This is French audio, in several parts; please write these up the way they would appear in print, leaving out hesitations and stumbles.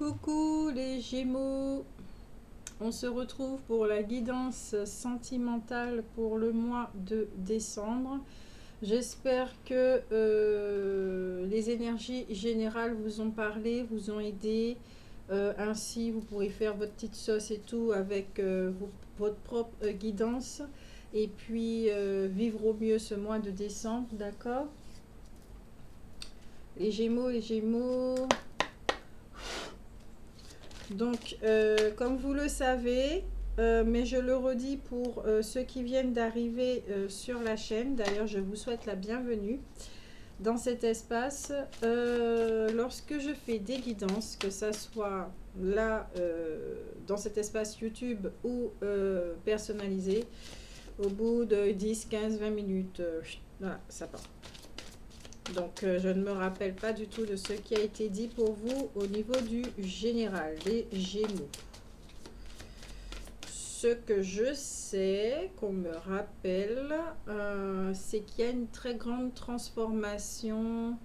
Coucou les Gémeaux, on se retrouve pour la guidance sentimentale pour le mois de décembre. J'espère que les énergies générales vous ont parlé, vous ont aidé. Ainsi, vous pourrez faire votre petite sauce et tout avec votre propre guidance. Et puis, vivre au mieux ce mois de décembre, d'accord? Les Gémeaux. Donc, comme vous le savez, mais je le redis pour ceux qui viennent d'arriver sur la chaîne, d'ailleurs je vous souhaite la bienvenue dans cet espace. Lorsque je fais des guidances, que ça soit là, dans cet espace YouTube ou personnalisé, au bout de 10, 15, 20 minutes, voilà, ça part. Donc, je ne me rappelle pas du tout de ce qui a été dit pour vous au niveau du général, les Gémeaux. Ce que je sais, qu'on me rappelle, c'est qu'il y a une très grande transformation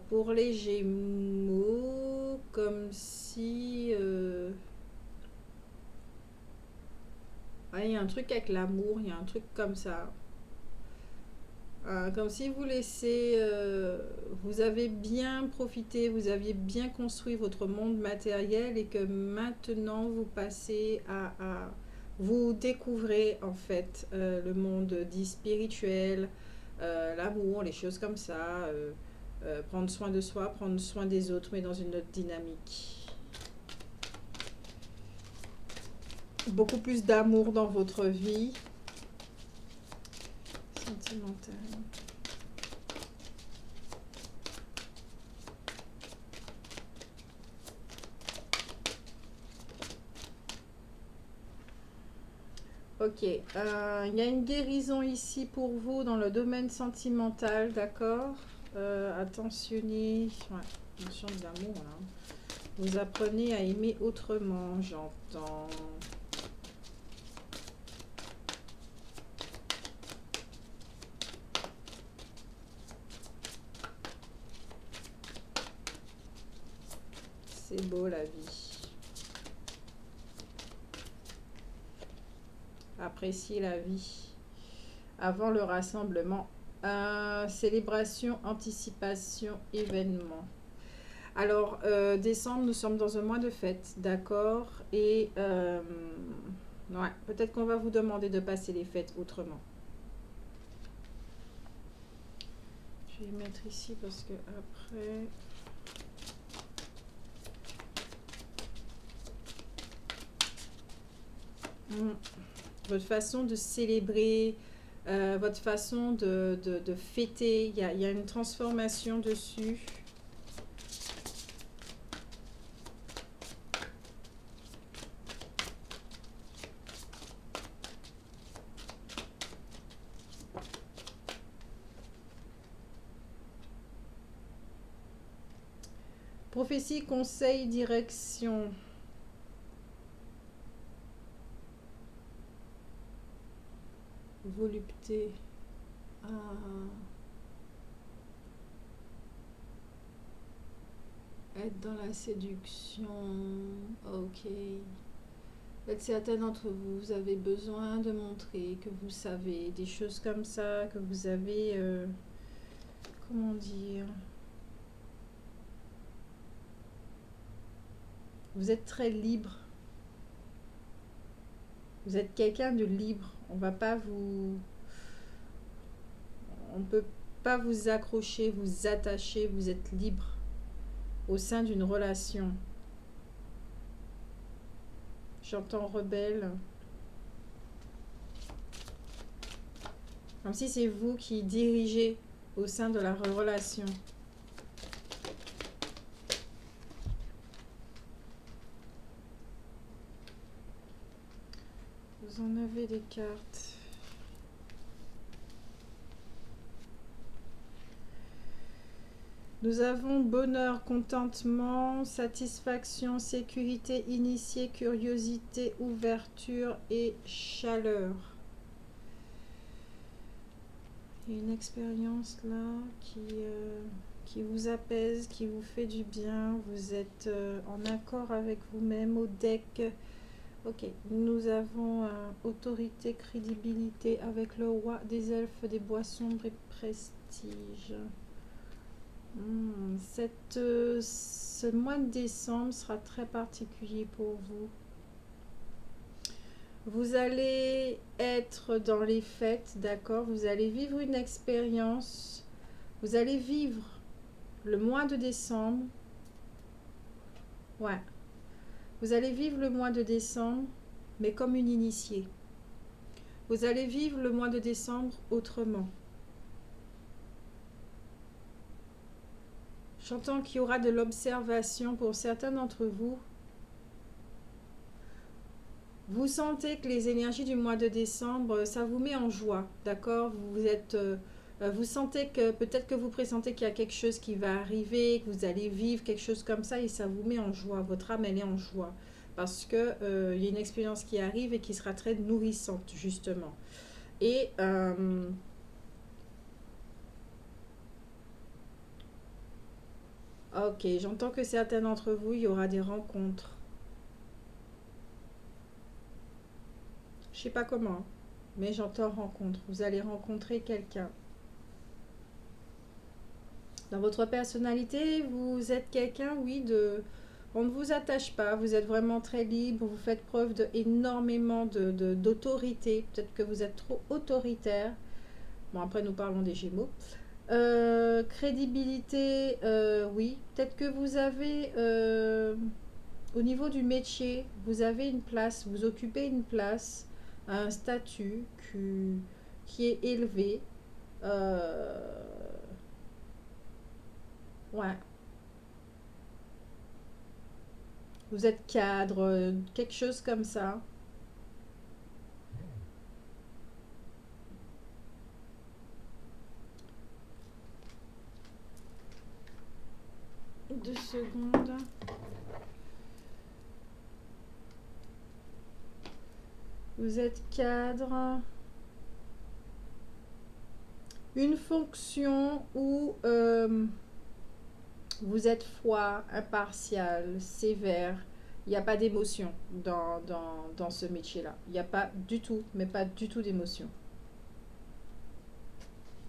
pour les Gémeaux, comme si... il y a un truc avec l'amour, il y a un truc comme ça. Comme si vous laissez, vous avez bien profité, vous aviez bien construit votre monde matériel et que maintenant vous passez vous découvrez en fait le monde dit spirituel, l'amour, les choses comme ça, prendre soin de soi, prendre soin des autres, mais dans une autre dynamique. Beaucoup plus d'amour dans votre vie. Sentimentale. Ok, il y a une guérison ici pour vous dans le domaine sentimental, d'accord? Attentionnez, ouais, attention de l'amour là. Vous apprenez à aimer autrement, j'entends. C'est beau la vie. Appréciez la vie. Avant le rassemblement. Célébration, anticipation, événement. Alors, décembre, nous sommes dans un mois de fête, d'accord? Et ouais, peut-être qu'on va vous demander de passer les fêtes autrement. Je vais mettre ici parce que après... Votre façon de célébrer, votre façon de fêter, il y a une transformation dessus. Prophétie, conseil, direction. Volupté. Être dans la séduction. Ok. Peut-être certains d'entre vous, vous avez besoin de montrer que vous savez des choses comme ça, que vous avez... comment dire? Vous êtes très libre. Vous êtes quelqu'un de libre. On va pas vous... On ne peut pas vous accrocher, vous attacher. Vous êtes libre au sein d'une relation. J'entends rebelle. Comme si c'est vous qui dirigez au sein de la relation. Vous en avez des cartes. Nous avons bonheur, contentement, satisfaction, sécurité, initié, curiosité, ouverture et chaleur. Il y a une expérience là qui... qui vous apaise, qui vous fait du bien. Vous êtes en accord avec vous-même au deck. Ok, nous avons autorité, crédibilité avec le roi des elfes, des bois sombres et prestige. Ce mois de décembre sera très particulier pour vous. Vous allez être dans les fêtes, d'accord? Vous allez vivre une expérience. Vous allez vivre le mois de décembre. Ouais. Vous allez vivre le mois de décembre, mais comme une initiée. Vous allez vivre le mois de décembre autrement. J'entends qu'il y aura de l'observation pour certains d'entre vous. Vous sentez que les énergies du mois de décembre, ça vous met en joie, d'accord? Vous sentez que peut-être que vous pressentez qu'il y a quelque chose qui va arriver, que vous allez vivre quelque chose comme ça et ça vous met en joie. Votre âme, elle est en joie parce que il y a une expérience qui arrive et qui sera très nourrissante justement. Et ok, j'entends que certains d'entre vous, il y aura des rencontres. Je sais pas comment, mais j'entends rencontre. Vous allez rencontrer quelqu'un. Dans votre personnalité, vous êtes quelqu'un, oui, on ne vous attache pas, vous êtes vraiment très libre, vous faites preuve d'énormément d'autorité. Peut-être que vous êtes trop autoritaire. Bon, après, nous parlons des Gémeaux. Crédibilité, oui. Peut-être que vous avez, au niveau du métier, vous avez une place, vous occupez une place, un statut qui est élevé. Ouais. Vous êtes cadre, quelque chose comme ça. 2 secondes. Vous êtes cadre. Une fonction où vous êtes froid, impartial, sévère. Il n'y a pas d'émotion dans ce métier-là. Il n'y a pas du tout, mais pas du tout d'émotion.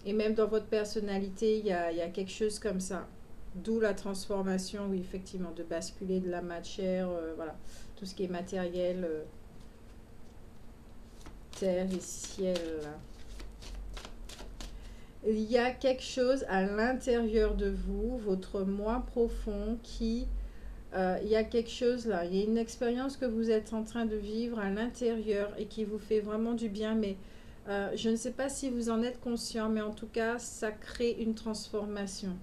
Et même dans votre personnalité, il y a quelque chose comme ça. D'où la transformation, oui, effectivement, de basculer de la matière, voilà, tout ce qui est matériel, terre et ciel. Il y a quelque chose à l'intérieur de vous, votre moi profond, qui... il y a quelque chose là, il y a une expérience que vous êtes en train de vivre à l'intérieur et qui vous fait vraiment du bien, mais je ne sais pas si vous en êtes conscient, mais en tout cas, ça crée une transformation.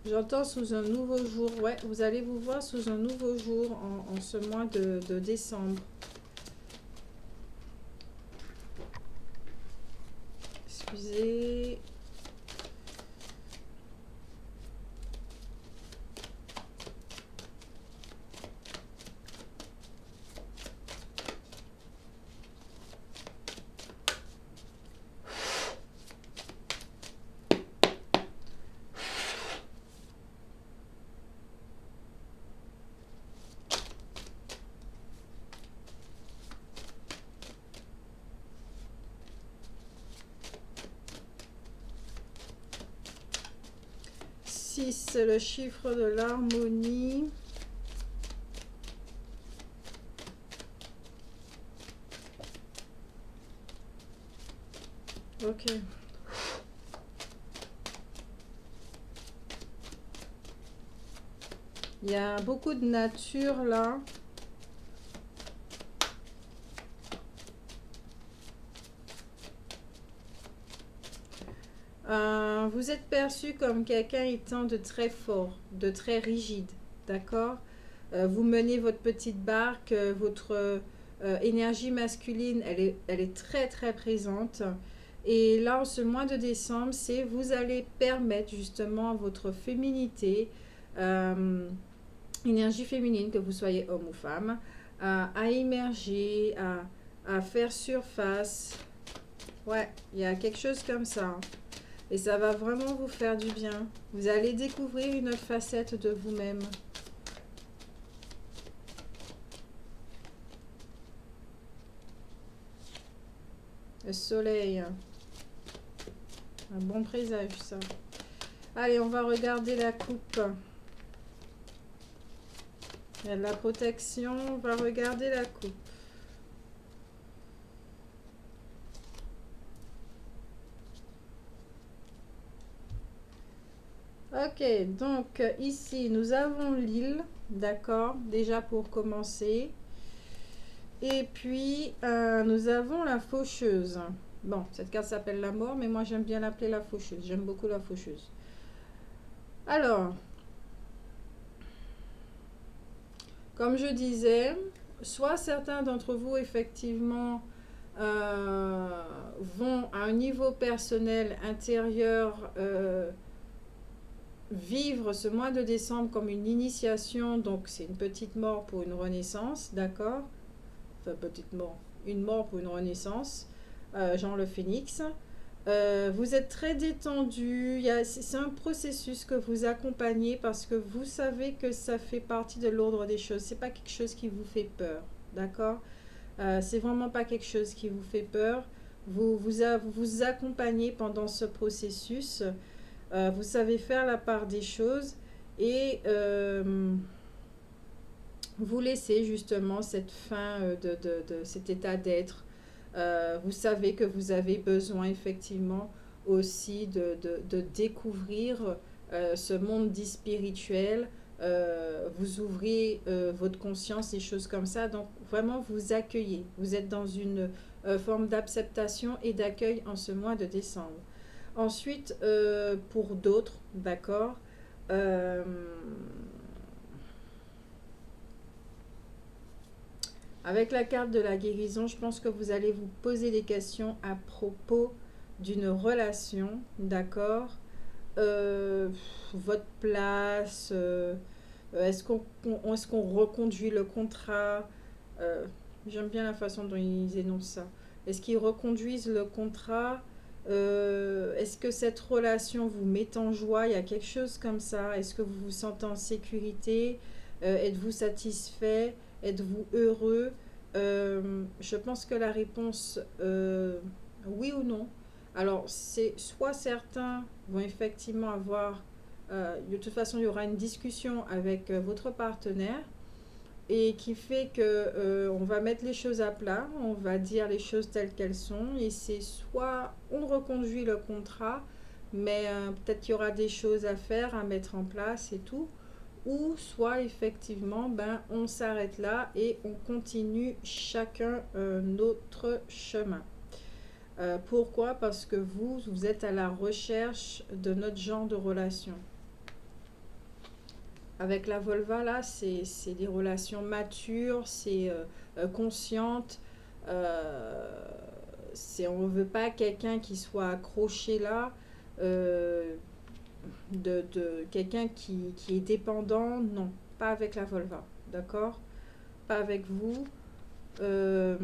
J'entends sous un nouveau jour. Ouais, vous allez vous voir sous un nouveau jour en ce mois de décembre. Excusez. C'est le chiffre de l'harmonie. Ok. Il y a beaucoup de nature là. Vous êtes perçu comme quelqu'un étant de très fort, de très rigide, d'accord? Vous menez votre petite barque, votre énergie masculine, elle est très très présente. Et là, en ce mois de décembre, vous allez permettre justement à votre féminité, énergie féminine, que vous soyez homme ou femme, à émerger, à faire surface. Ouais, il y a quelque chose comme ça, hein. Et ça va vraiment vous faire du bien. Vous allez découvrir une autre facette de vous-même. Le soleil. Un bon présage, ça. Allez, on va regarder la coupe. Il y a de la protection. On va regarder la coupe. Ok, donc ici, nous avons l'île. D'accord, déjà pour commencer. Et puis, nous avons la faucheuse. Bon, cette carte s'appelle la mort, mais moi j'aime bien l'appeler la faucheuse. J'aime beaucoup la faucheuse. Alors, comme je disais, soit certains d'entre vous, effectivement, vont à un niveau personnel intérieur vivre ce mois de décembre comme une initiation. Donc, c'est une petite mort pour une renaissance, d'accord? Enfin, petite mort. Une mort pour une renaissance, genre le phénix. Vous êtes très détendu. C'est un processus que vous accompagnez parce que vous savez que ça fait partie de l'ordre des choses. C'est pas quelque chose qui vous fait peur, d'accord? C'est vraiment pas quelque chose qui vous fait peur. Vous accompagnez pendant ce processus. Vous savez faire la part des choses et vous laissez justement cette fin de cet état d'être. Vous savez que vous avez besoin effectivement aussi de découvrir ce monde dit spirituel. Vous ouvrez votre conscience, des choses comme ça. Donc vraiment vous accueillez. Vous êtes dans une forme d'acceptation et d'accueil en ce mois de décembre. Ensuite, pour d'autres, d'accord, avec la carte de la guérison, je pense que vous allez vous poser des questions à propos d'une relation, d'accord, votre place, est-ce qu'on reconduit le contrat, j'aime bien la façon dont ils énoncent ça. Est-ce qu'ils reconduisent le contrat? Est-ce que cette relation vous met en joie? Il y a quelque chose comme ça. Est-ce que vous vous sentez en sécurité? Êtes-vous satisfait? Êtes-vous heureux? Je pense que la réponse oui ou non. Alors, c'est soit certains vont effectivement avoir, de toute façon, il y aura une discussion avec votre partenaire et qui fait que on va mettre les choses à plat, on va dire les choses telles qu'elles sont et c'est soit on reconduit le contrat, mais peut-être qu'il y aura des choses à faire, à mettre en place et tout, ou soit effectivement ben on s'arrête là et on continue chacun notre chemin. Pourquoi? Parce que vous êtes à la recherche de notre genre de relation. Avec la vulva, là, c'est des relations matures, c'est consciente. On ne veut pas quelqu'un qui soit accroché là, euh, quelqu'un qui est dépendant. Non, pas avec la vulva, d'accord? Pas avec vous. Euh,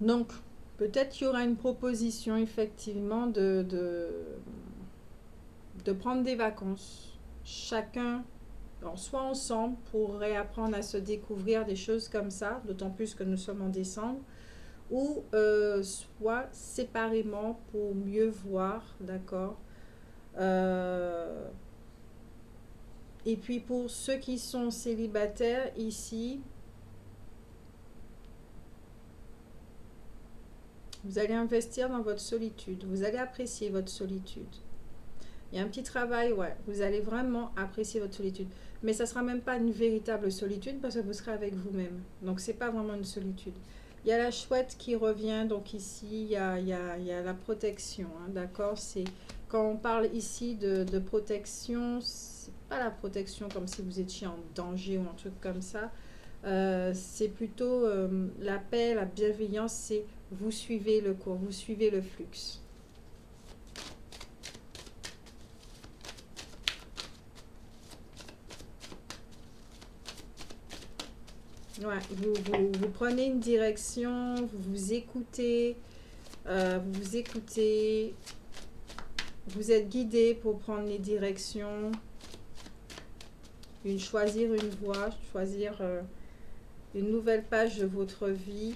donc, peut-être qu'il y aura une proposition, effectivement, de prendre des vacances. Chacun, alors soit ensemble pour réapprendre à se découvrir des choses comme ça, d'autant plus que nous sommes en décembre, ou soit séparément pour mieux voir, d'accord. Et puis pour ceux qui sont célibataires ici, vous allez investir dans votre solitude, vous allez apprécier votre solitude. Il y a un petit travail, ouais. Vous allez vraiment apprécier votre solitude. Mais ça ne sera même pas une véritable solitude parce que vous serez avec vous-même. Donc, ce n'est pas vraiment une solitude. Il y a la chouette qui revient. Donc, ici, il y a la protection. Hein, d'accord? Quand on parle ici de protection, c'est pas la protection comme si vous étiez en danger ou un truc comme ça. C'est plutôt la paix, la bienveillance. C'est vous suivez le cours, vous suivez le flux. Ouais, vous prenez une direction, vous vous écoutez, vous êtes guidé pour prendre les directions, choisir une voie, choisir une nouvelle page de votre vie.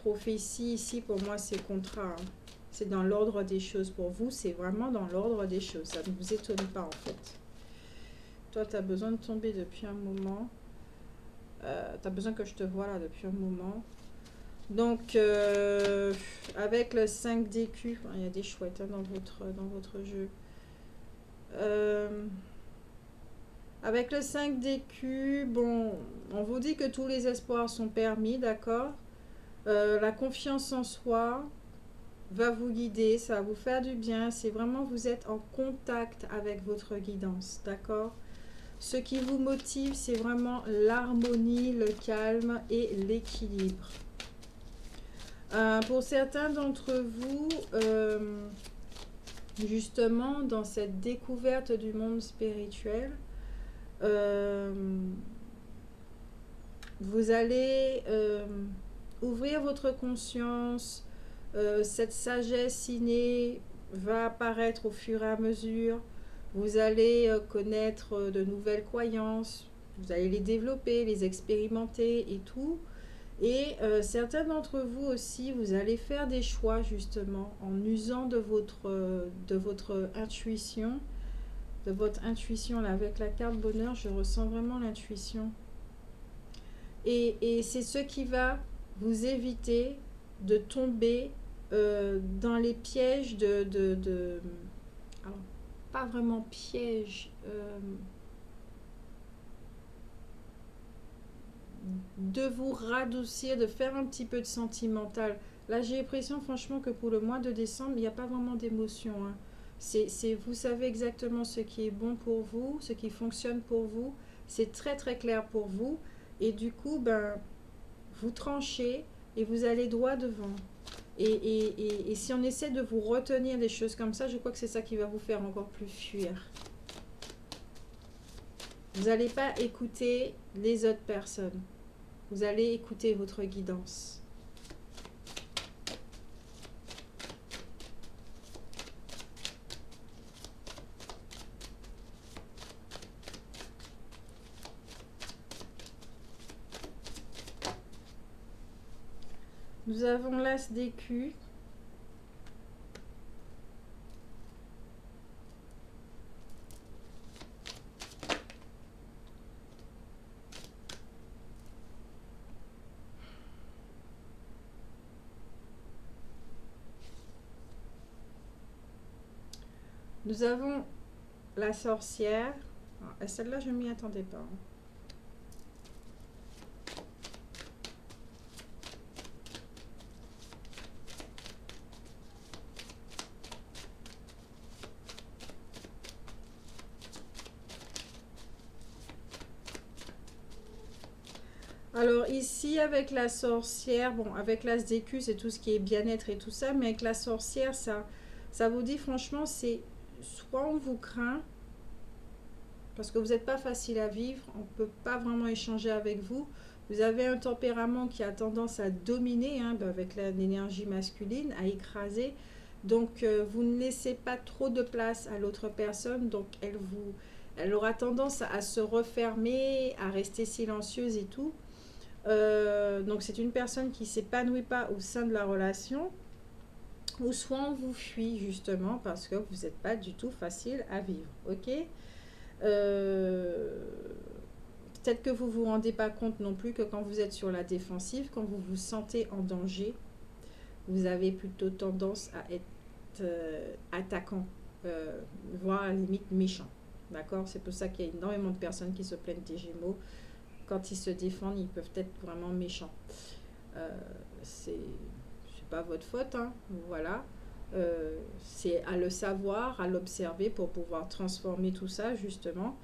Prophétie, ici, pour moi, c'est contrat. Hein. C'est dans l'ordre des choses. Pour vous, c'est vraiment dans l'ordre des choses. Ça ne vous étonne pas, en fait. Toi, tu as besoin de tomber depuis un moment. Tu as besoin que je te voie là depuis un moment. Donc, avec le 5 d'écus, il y a des chouettes hein, dans votre jeu. Avec le 5 d'écus, bon, on vous dit que tous les espoirs sont permis, d'accord? La confiance en soi va vous guider, ça va vous faire du bien. C'est vraiment, vous êtes en contact avec votre guidance, d'accord? Ce qui vous motive, c'est vraiment l'harmonie, le calme et l'équilibre. Pour certains d'entre vous, justement, dans cette découverte du monde spirituel, vous allez ouvrir votre conscience. Cette sagesse innée va apparaître au fur et à mesure. Vous allez connaître de nouvelles croyances. Vous allez les développer, les expérimenter et tout. Et certains d'entre vous aussi, vous allez faire des choix justement en usant de votre intuition. De votre intuition, là, avec la carte bonheur, je ressens vraiment l'intuition. Et c'est ce qui va vous éviter de tomber dans les pièges alors, pas vraiment piège, de vous radoucir, de faire un petit peu de sentimental. Là, j'ai l'impression, franchement, que pour le mois de décembre, il n'y a pas vraiment d'émotion. Hein. Vous savez exactement ce qui est bon pour vous, ce qui fonctionne pour vous. C'est très, très clair pour vous. Et du coup, ben, vous tranchez et vous allez droit devant. Et si on essaie de vous retenir des choses comme ça, je crois que c'est ça qui va vous faire encore plus fuir. Vous n'allez pas écouter les autres personnes. Vous allez écouter votre guidance. Nous avons l'as d'écus. Nous avons la sorcière. Celle-là, je ne m'y attendais pas. Alors ici, avec la sorcière, bon, avec l'as d'écus, c'est tout ce qui est bien-être et tout ça, mais avec la sorcière, ça vous dit franchement, c'est soit on vous craint, parce que vous n'êtes pas facile à vivre, on ne peut pas vraiment échanger avec vous. Vous avez un tempérament qui a tendance à dominer, hein, avec l'énergie masculine, à écraser. Donc, vous ne laissez pas trop de place à l'autre personne. Donc, elle aura tendance à se refermer, à rester silencieuse et tout. Donc, c'est une personne qui ne s'épanouit pas au sein de la relation. Ou soit on vous fuit justement parce que vous n'êtes pas du tout facile à vivre. Ok ? Peut-être que vous ne vous rendez pas compte non plus que quand vous êtes sur la défensive, quand vous vous sentez en danger, vous avez plutôt tendance à être attaquant, voire à la limite méchant. D'accord? C'est pour ça qu'il y a énormément de personnes qui se plaignent des Gémeaux. Quand ils se défendent, ils peuvent être vraiment méchants. C'est pas votre faute, hein, voilà. C'est à le savoir, à l'observer pour pouvoir transformer tout ça justement.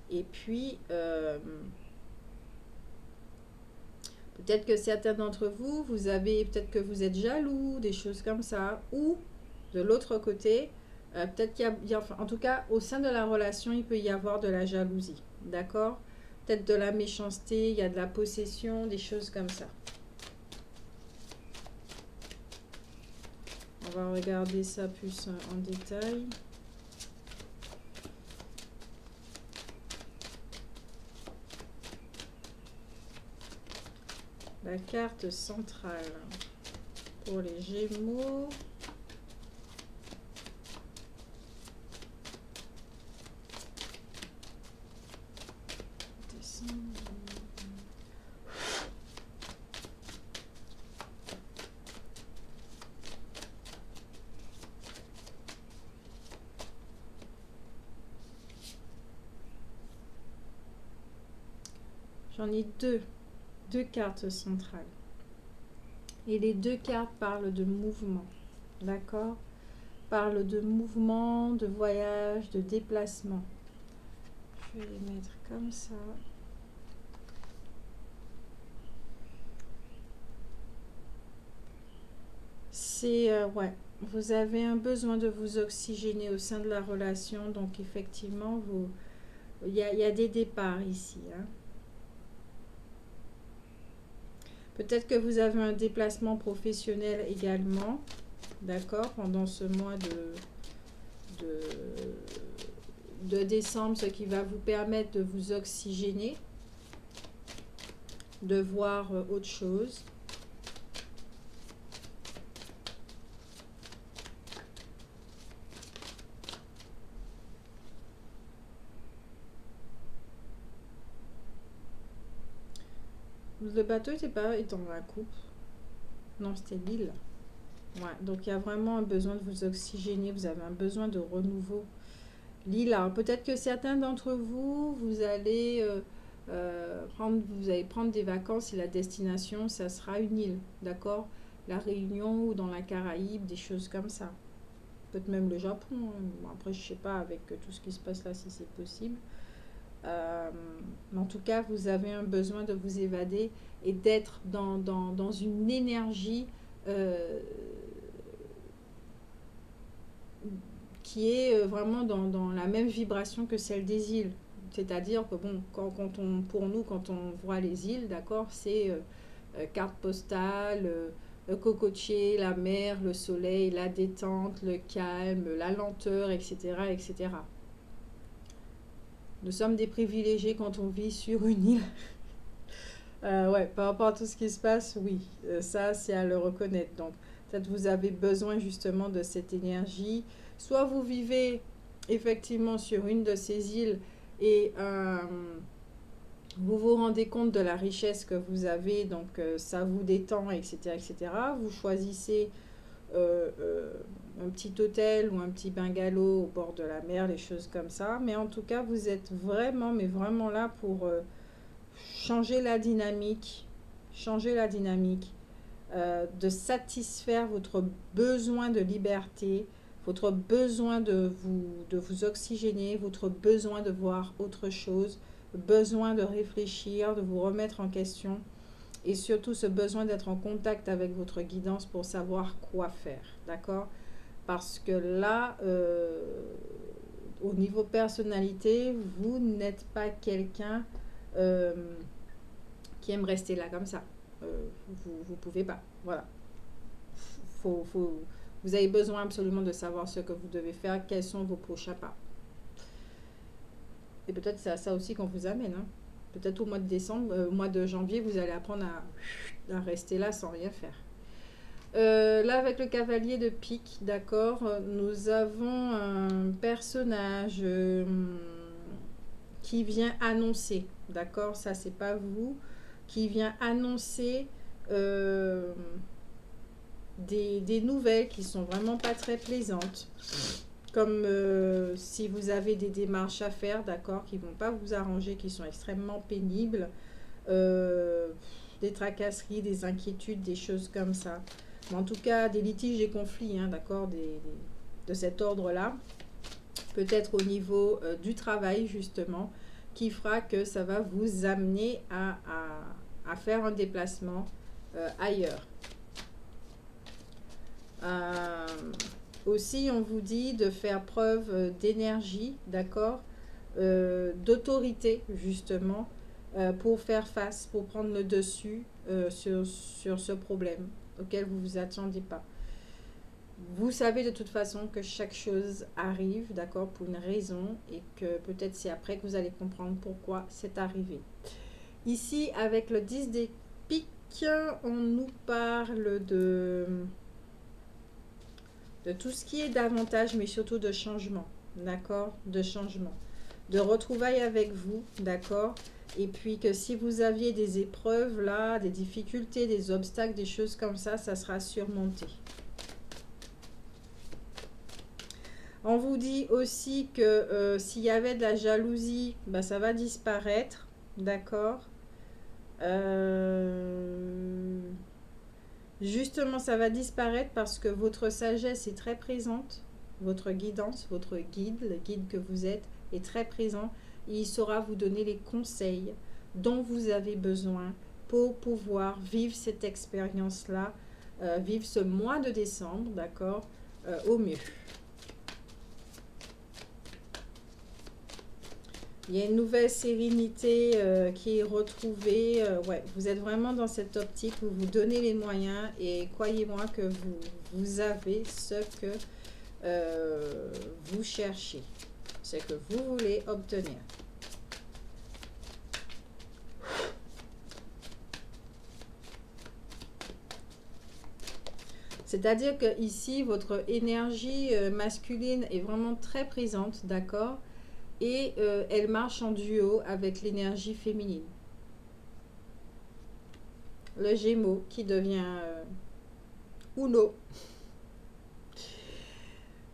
Et puis peut-être que certains d'entre vous, peut-être que vous êtes jaloux, des choses comme ça, ou de l'autre côté, peut-être en tout cas au sein de la relation, il peut y avoir de la jalousie, d'accord? peut-être de la méchanceté, il y a de la possession, des choses comme ça. On va regarder ça plus en détail. La carte centrale pour les Gémeaux. J'en ai deux cartes centrales. Et les deux cartes parlent de mouvement. D'accord? Parlent de mouvement, de voyage, de déplacement. Je vais les mettre comme ça. C'est, ouais, vous avez un besoin de vous oxygéner au sein de la relation. Donc, effectivement, il y a des départs ici, hein. Peut-être que vous avez un déplacement professionnel également, d'accord, pendant ce mois de décembre, ce qui va vous permettre de vous oxygéner, de voir autre chose. Le bateau n'était pas dans la coupe. Non, c'était l'île. Ouais, donc il y a vraiment un besoin de vous oxygéner. Vous avez un besoin de renouveau. L'île, alors peut-être que certains d'entre vous, vous allez prendre des vacances et la destination, ça sera une île, d'accord? La Réunion ou dans la Caraïbe, des choses comme ça. Peut-être même le Japon, hein. Bon, après, je ne sais pas avec tout ce qui se passe là si c'est possible. Mais en tout cas, vous avez un besoin de vous évader et d'être dans une énergie qui est vraiment dans la même vibration que celle des îles. C'est-à-dire que bon, pour nous, quand on voit les îles, d'accord, c'est carte postale, cocotier, la mer, le soleil, la détente, le calme, la lenteur, etc., etc. Nous sommes des privilégiés quand on vit sur une île. Ouais, par rapport à tout ce qui se passe, oui, ça c'est à le reconnaître. Donc, peut-être vous avez besoin justement de cette énergie. Soit vous vivez effectivement sur une de ces îles et vous vous rendez compte de la richesse que vous avez, donc ça vous détend, etc., etc. Vous choisissez un petit hôtel ou un petit bungalow au bord de la mer, des choses comme ça. Mais en tout cas, vous êtes vraiment, mais vraiment là pour changer la dynamique, de satisfaire votre besoin de liberté, votre besoin de vous oxygéner, votre besoin de voir autre chose, besoin de réfléchir, de vous remettre en question et surtout ce besoin d'être en contact avec votre guidance pour savoir quoi faire, d'accord? Parce que là, au niveau personnalité, vous n'êtes pas quelqu'un qui aime rester là comme ça. Vous pouvez pas, voilà. Vous avez besoin absolument de savoir ce que vous devez faire, quels sont vos prochains pas. Et peut-être c'est à ça aussi qu'on vous amène, hein. Peut-être au mois de décembre, au mois de janvier, vous allez apprendre à rester là sans rien faire. Là, avec le cavalier de pique, d'accord, nous avons un personnage qui vient annoncer, d'accord, ça c'est pas vous, qui vient annoncer des nouvelles qui sont vraiment pas très plaisantes. Comme si vous avez des démarches à faire, d'accord, qui ne vont pas vous arranger, qui sont extrêmement pénibles, des tracasseries, des inquiétudes, des choses comme ça. Mais en tout cas, des litiges et conflits, hein, d'accord, de cet ordre-là. Peut-être au niveau du travail, justement, qui fera que ça va vous amener à faire un déplacement ailleurs. Aussi, on vous dit de faire preuve d'énergie, d'accord, d'autorité, justement, pour faire face, pour prendre le dessus sur ce problème auquel vous ne vous attendiez pas. Vous savez de toute façon que chaque chose arrive, d'accord, pour une raison, et que peut-être c'est après que vous allez comprendre pourquoi c'est arrivé. Ici, avec le 10 des piques, on nous parle de tout ce qui est d'avantage, mais surtout de changement, d'accord, de changement, de retrouvailles avec vous, d'accord, et puis que si vous aviez des épreuves là, des difficultés, des obstacles, des choses comme ça sera surmonté. On vous dit aussi que s'il y avait de la jalousie, bah, ça va disparaître, d'accord. Justement, ça va disparaître parce que votre sagesse est très présente, votre guidance, votre guide, le guide que vous êtes, est très présent et il saura vous donner les conseils dont vous avez besoin pour pouvoir vivre cette expérience-là, vivre ce mois de décembre, d'accord, au mieux. Il y a une nouvelle sérénité qui est retrouvée. Ouais, vous êtes vraiment dans cette optique où vous donnez les moyens et croyez-moi que vous avez ce que vous cherchez, ce que vous voulez obtenir. C'est-à-dire que ici, votre énergie masculine est vraiment très présente, d'accord? Et elle marche en duo avec l'énergie féminine. Le Gémeaux qui devient Uno.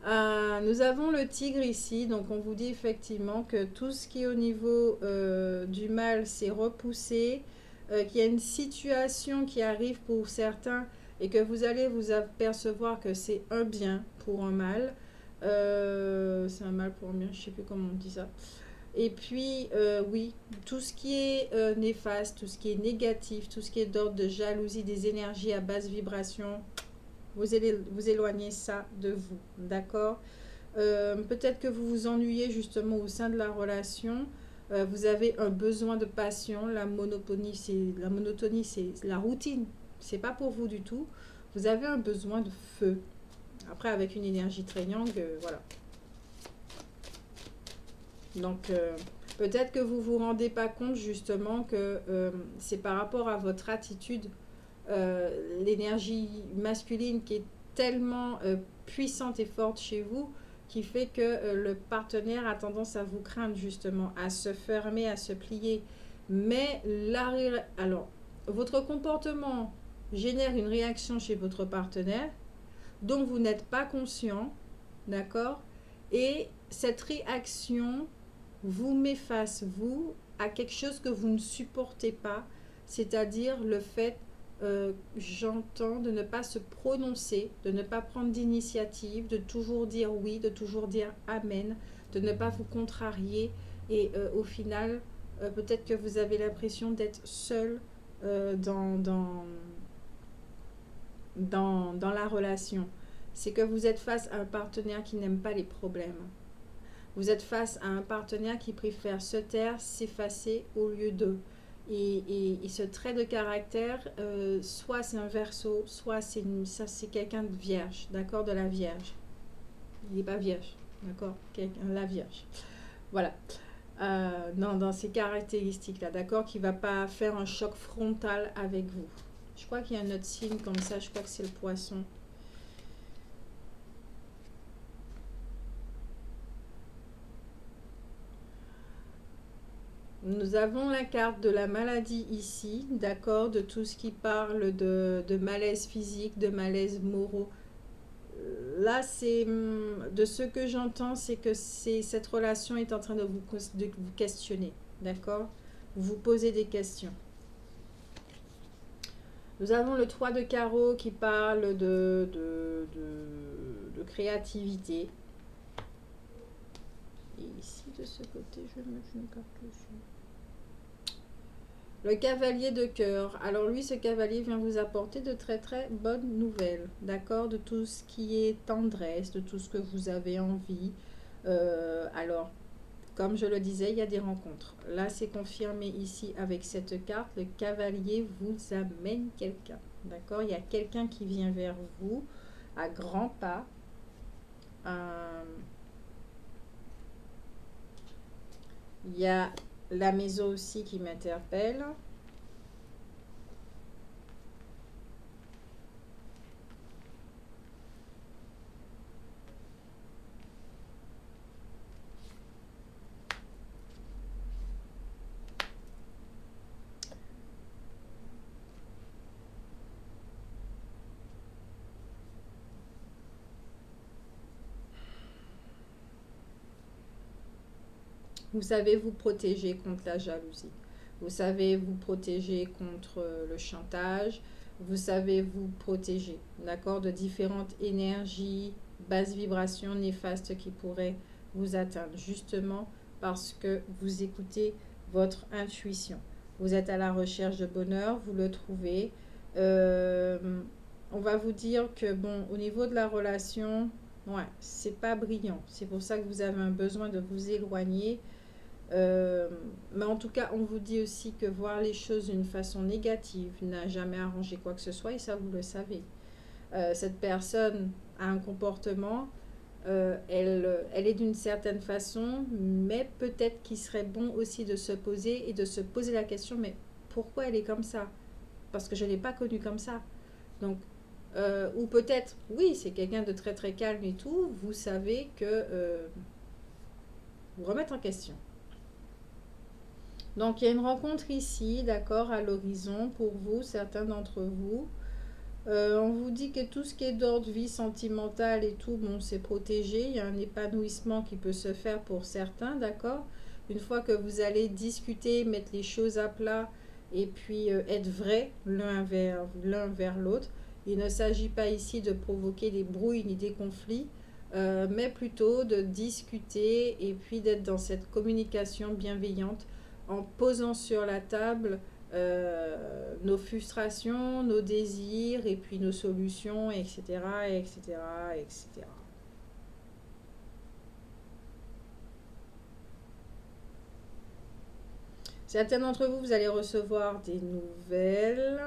Nous avons le tigre ici, donc on vous dit effectivement que tout ce qui est au niveau du mal c'est repoussé, qu'il y a une situation qui arrive pour certains et que vous allez vous apercevoir que c'est un bien pour un mal. C'est un mal pour un bien, je ne sais plus comment on dit ça. Et puis, oui, tout ce qui est néfaste, tout ce qui est négatif, tout ce qui est d'ordre de jalousie, des énergies à basse vibration, vous éloignez ça de vous, d'accord? Peut-être que vous vous ennuyez justement au sein de la relation. Vous avez un besoin de passion. La monotonie, c'est la routine. C'est pas pour vous du tout. Vous avez un besoin de feu. Après, avec une énergie très yang, voilà. Donc, peut-être que vous ne vous rendez pas compte justement que c'est par rapport à votre attitude, l'énergie masculine qui est tellement puissante et forte chez vous, qui fait que le partenaire a tendance à vous craindre justement, à se fermer, à se plier. Mais alors, votre comportement génère une réaction chez votre partenaire dont vous n'êtes pas conscient, d'accord? Et cette réaction vous met face, vous, à quelque chose que vous ne supportez pas, c'est-à-dire le fait, j'entends, de ne pas se prononcer, de ne pas prendre d'initiative, de toujours dire oui, de toujours dire amen, de ne pas vous contrarier. Et au final, peut-être que vous avez l'impression d'être seul dans la relation. C'est que vous êtes face à un partenaire qui n'aime pas les problèmes. Vous êtes face à un partenaire qui préfère se taire, s'effacer au lieu de. Et ce trait de caractère, soit c'est un Verseau, soit c'est quelqu'un de vierge, d'accord, de la vierge. Il n'est pas vierge, d'accord, la vierge. Voilà. Dans ces caractéristiques-là, d'accord, qui ne va pas faire un choc frontal avec vous. Je crois qu'il y a un autre signe comme ça, je crois que c'est le poisson. Nous avons la carte de la maladie ici, d'accord, de tout ce qui parle de malaise physique, de malaise moraux. Là, c'est de ce que j'entends, c'est que cette relation est en train de vous questionner, d'accord? Vous posez des questions. Nous avons le 3 de carreau qui parle de créativité. Et ici, de ce côté, je vais mettre une carte dessus. Le cavalier de cœur. Alors lui, ce cavalier vient vous apporter de très très bonnes nouvelles, d'accord? De tout ce qui est tendresse, de tout ce que vous avez envie. Alors, comme je le disais, il y a des rencontres. Là, c'est confirmé ici avec cette carte. Le cavalier vous amène quelqu'un. D'accord? Il y a quelqu'un qui vient vers vous à grands pas. Il y a la maison aussi qui m'interpelle. Vous savez vous protéger contre la jalousie. Vous savez vous protéger contre le chantage. Vous savez vous protéger, d'accord, de différentes énergies, basses vibrations néfastes qui pourraient vous atteindre, justement parce que vous écoutez votre intuition. Vous êtes à la recherche de bonheur, vous le trouvez. On va vous dire que, bon, au niveau de la relation, ouais, c'est pas brillant. C'est pour ça que vous avez un besoin de vous éloigner. Mais en tout cas, on vous dit aussi que voir les choses d'une façon négative n'a jamais arrangé quoi que ce soit, et ça, vous le savez. Cette personne a un comportement, elle est d'une certaine façon, mais peut-être qu'il serait bon aussi de se poser et de se poser la question, mais pourquoi elle est comme ça? Parce que je ne l'ai pas connue comme ça. Donc, ou peut-être, oui, c'est quelqu'un de très très calme et tout, vous savez que vous remettre en question. Donc, il y a une rencontre ici, d'accord, à l'horizon pour vous, certains d'entre vous. On vous dit que tout ce qui est d'ordre vie sentimentale et tout, bon, c'est protégé. Il y a un épanouissement qui peut se faire pour certains, d'accord. Une fois que vous allez discuter, mettre les choses à plat et puis être vrai l'un vers l'autre. Il ne s'agit pas ici de provoquer des brouilles ni des conflits, mais plutôt de discuter et puis d'être dans cette communication bienveillante en posant sur la table nos frustrations, nos désirs et puis nos solutions, etc., etc., etc. Certains d'entre vous, vous allez recevoir des nouvelles.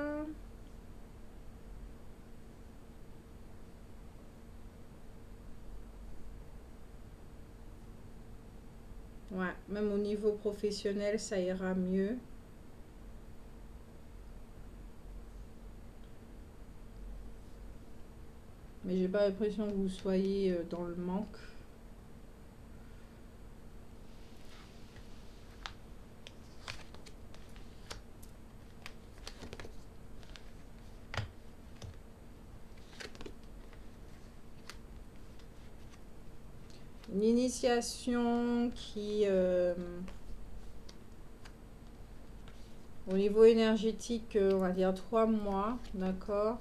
Ouais, même au niveau professionnel, ça ira mieux. Mais j'ai pas l'impression que vous soyez dans le manque. Une initiation qui, au niveau énergétique, on va dire 3 mois, d'accord.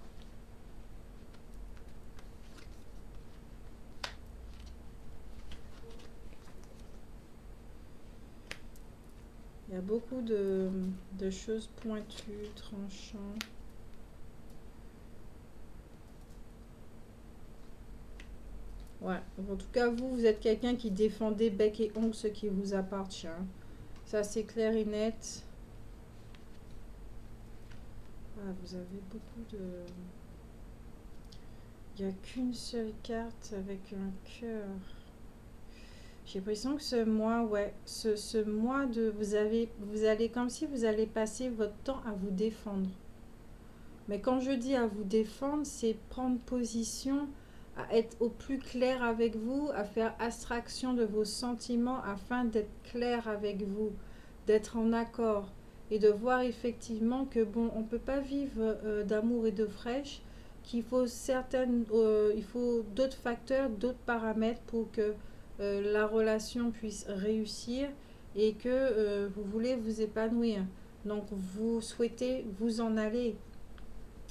Il y a beaucoup de choses pointues, tranchantes. Ouais, en tout cas, vous êtes quelqu'un qui défendait bec et ongle ce qui vous appartient. Ça, c'est clair et net. Ah, vous avez beaucoup de... Il n'y a qu'une seule carte avec un cœur. J'ai l'impression que ce mois, ouais, ce mois de... vous allez comme si vous allez passer votre temps à vous défendre. Mais quand je dis à vous défendre, c'est prendre position, à être au plus clair avec vous, à faire abstraction de vos sentiments afin d'être clair avec vous, d'être en accord et de voir effectivement que bon, on ne peut pas vivre d'amour et de fraîche, qu'il faut il faut d'autres facteurs, d'autres paramètres pour que la relation puisse réussir et que vous voulez vous épanouir. Donc vous souhaitez vous en aller.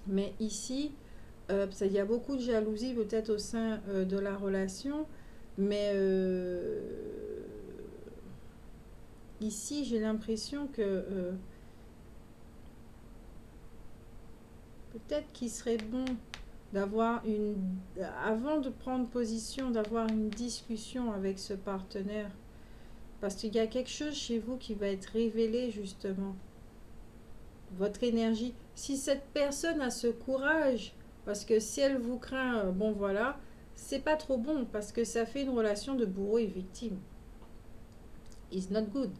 Mais ici, il y a beaucoup de jalousie peut-être au sein de la relation, mais ici j'ai l'impression que peut-être qu'il serait bon d'avoir avant de prendre position, d'avoir une discussion avec ce partenaire. Parce qu'il y a quelque chose chez vous qui va être révélé justement. Votre énergie. Si cette personne a ce courage, parce que si elle vous craint, bon voilà, c'est pas trop bon parce que ça fait une relation de bourreau et victime. It's not good.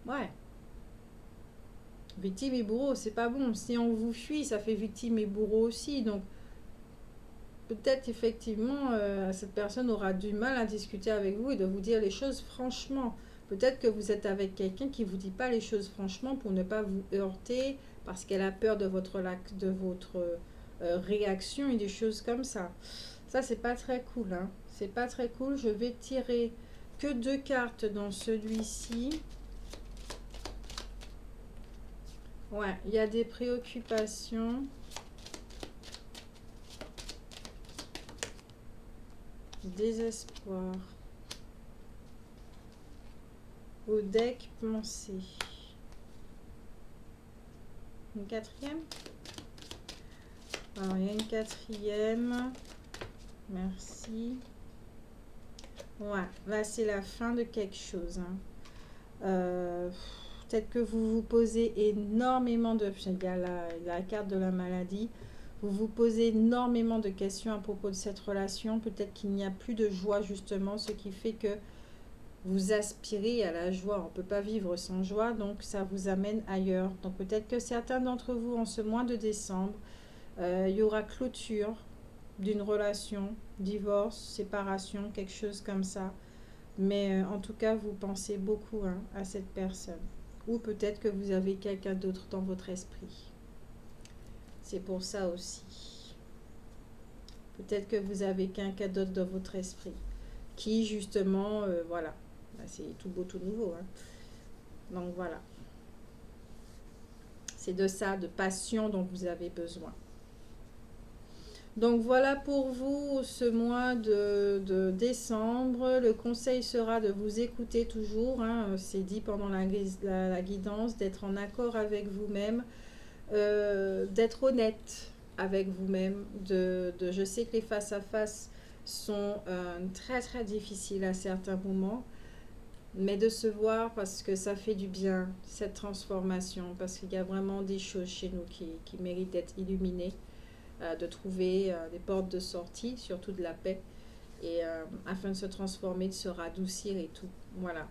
Ouais. Victime et bourreau, c'est pas bon. Si on vous fuit, ça fait victime et bourreau aussi. Donc, peut-être effectivement, cette personne aura du mal à discuter avec vous et de vous dire les choses franchement. Peut-être que vous êtes avec quelqu'un qui ne vous dit pas les choses franchement pour ne pas vous heurter parce qu'elle a peur de votre réaction et des choses comme ça. Ça, c'est pas très cool. Hein. C'est pas très cool. Je vais tirer que 2 cartes dans celui-ci. Ouais, il y a des préoccupations. Désespoir. Au deck pensée. Une quatrième. Alors, il y a une quatrième. Merci. Ouais, là, c'est la fin de quelque chose. Hein. Peut-être que vous vous posez énormément de... Il y a la carte de la maladie. Vous vous posez énormément de questions à propos de cette relation. Peut-être qu'il n'y a plus de joie, justement, ce qui fait que vous aspirez à la joie. On ne peut pas vivre sans joie, donc ça vous amène ailleurs. Donc peut-être que certains d'entre vous, en ce mois de décembre, il y aura clôture d'une relation, divorce, séparation, quelque chose comme ça. Mais en tout cas, vous pensez beaucoup à cette personne. Ou peut-être que vous avez quelqu'un d'autre dans votre esprit. C'est pour ça aussi. Peut-être que vous avez quelqu'un d'autre dans votre esprit. Qui, justement, voilà. C'est tout beau, tout nouveau. Hein. Donc, voilà. C'est de ça, de passion dont vous avez besoin. Donc, voilà pour vous ce mois de décembre. Le conseil sera de vous écouter toujours. Hein. C'est dit pendant la guidance, d'être en accord avec vous-même, d'être honnête avec vous-même. Je sais que les face-à-face sont très, très difficiles à certains moments. Mais de se voir parce que ça fait du bien, cette transformation, parce qu'il y a vraiment des choses chez nous qui méritent d'être illuminées, de trouver des portes de sortie, surtout de la paix, et afin de se transformer, de se radoucir et tout. Voilà.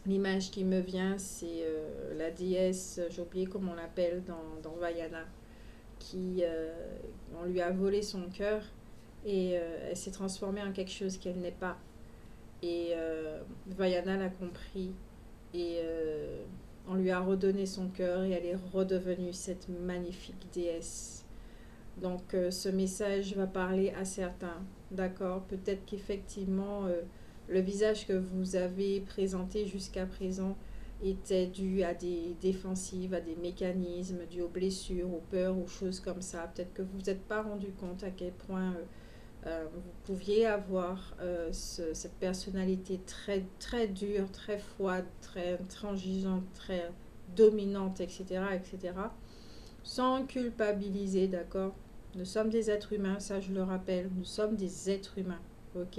L'image qui me vient, c'est la déesse, j'ai oublié comment on l'appelle dans Vaiana, qui, on lui a volé son cœur et elle s'est transformée en quelque chose qu'elle n'est pas. Et Vaiana l'a compris et on lui a redonné son cœur et elle est redevenue cette magnifique déesse. Donc ce message va parler à certains, d'accord? Peut-être qu'effectivement le visage que vous avez présenté jusqu'à présent était dû à des défensives, à des mécanismes, dû aux blessures, aux peurs, aux choses comme ça. Peut-être que vous vous êtes pas rendu compte à quel point vous pouviez avoir cette personnalité très, très dure, très froide, très intransigeante, très dominante, etc., etc., sans culpabiliser, d'accord? Nous sommes des êtres humains, ça je le rappelle, nous sommes des êtres humains, ok?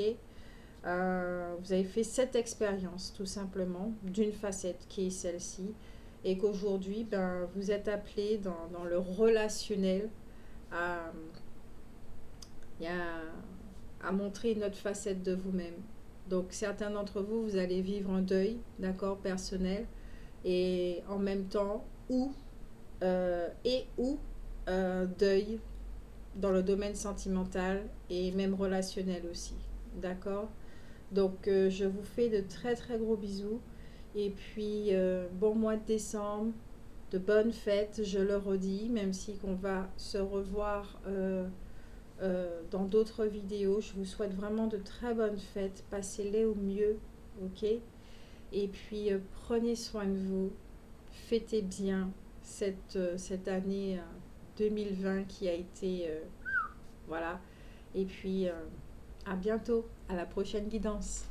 Vous avez fait cette expérience, tout simplement, d'une facette qui est celle-ci, et qu'aujourd'hui, vous êtes appelé dans le relationnel à montrer une autre facette de vous-même. Donc certains d'entre vous, vous allez vivre un deuil, d'accord, personnel, et en même temps, ou deuil dans le domaine sentimental et même relationnel aussi, d'accord. Donc je vous fais de très très gros bisous, et puis bon mois de décembre, de bonnes fêtes, je le redis, même si qu'on va se revoir dans d'autres vidéos. Je vous souhaite vraiment de très bonnes fêtes, passez-les au mieux, ok? Et puis prenez soin de vous, fêtez bien cette année 2020 qui a été voilà. Et puis à bientôt, à la prochaine guidance.